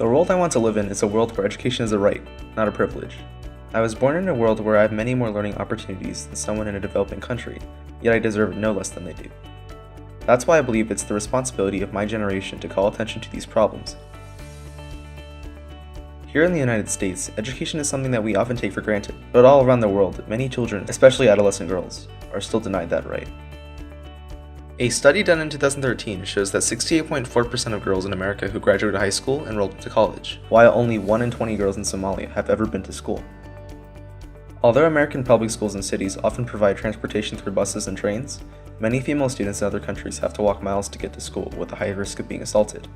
The world I want to live in is a world where education is a right, not a privilege. I was born in a world where I have many more learning opportunities than someone in a developing country, yet I deserve no less than they do. That's why I believe it's the responsibility of my generation to call attention to these problems. Here in the United States, education is something that we often take for granted, but all around the world, many children, especially adolescent girls, are still denied that right. A study done in 2013 shows that 68.4% of girls in America who graduated high school enrolled into college, while only 1 in 20 girls in Somalia have ever been to school. Although American public schools and cities often provide transportation through buses and trains, many female students in other countries have to walk miles to get to school with a high risk of being assaulted.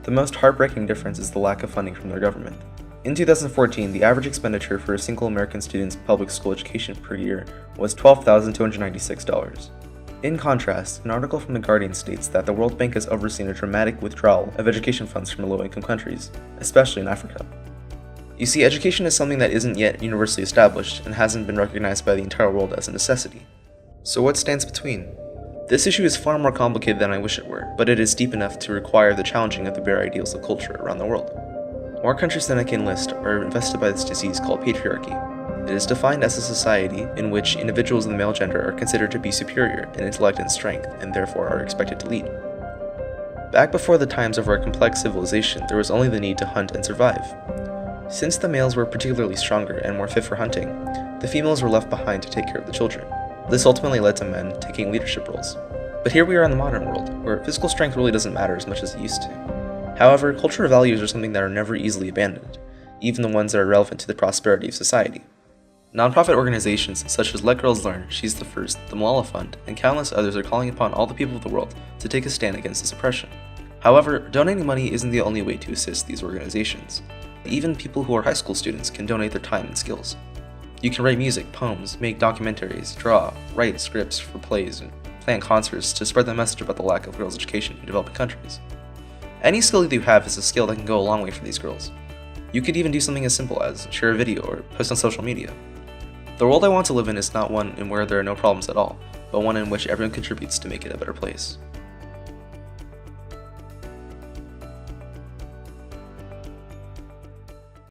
The most heartbreaking difference is the lack of funding from their government. In 2014, the average expenditure for a single American student's public school education per year was $12,296. In contrast, an article from The Guardian states that the World Bank has overseen a dramatic withdrawal of education funds from low-income countries, especially in Africa. You see, education is something that isn't yet universally established and hasn't been recognized by the entire world as a necessity. So what stands between? This issue is far more complicated than I wish it were, but it is deep enough to require the challenging of the bare ideals of culture around the world. More countries than I can list are infested by this disease called patriarchy. It is defined as a society in which individuals in the male gender are considered to be superior in intellect and strength, and therefore are expected to lead. Back before the times of our complex civilization, there was only the need to hunt and survive. Since the males were particularly stronger and more fit for hunting, the females were left behind to take care of the children. This ultimately led to men taking leadership roles. But here we are in the modern world, where physical strength really doesn't matter as much as it used to. However, cultural values are something that are never easily abandoned, even the ones that are relevant to the prosperity of society. Nonprofit organizations such as Let Girls Learn, She's the First, the Malala Fund, and countless others are calling upon all the people of the world to take a stand against this oppression. However, donating money isn't the only way to assist these organizations. Even people who are high school students can donate their time and skills. You can write music, poems, make documentaries, draw, write scripts for plays, and plan concerts to spread the message about the lack of girls' education in developing countries. Any skill that you have is a skill that can go a long way for these girls. You could even do something as simple as share a video or post on social media. The world I want to live in is not one in where there are no problems at all, but one in which everyone contributes to make it a better place.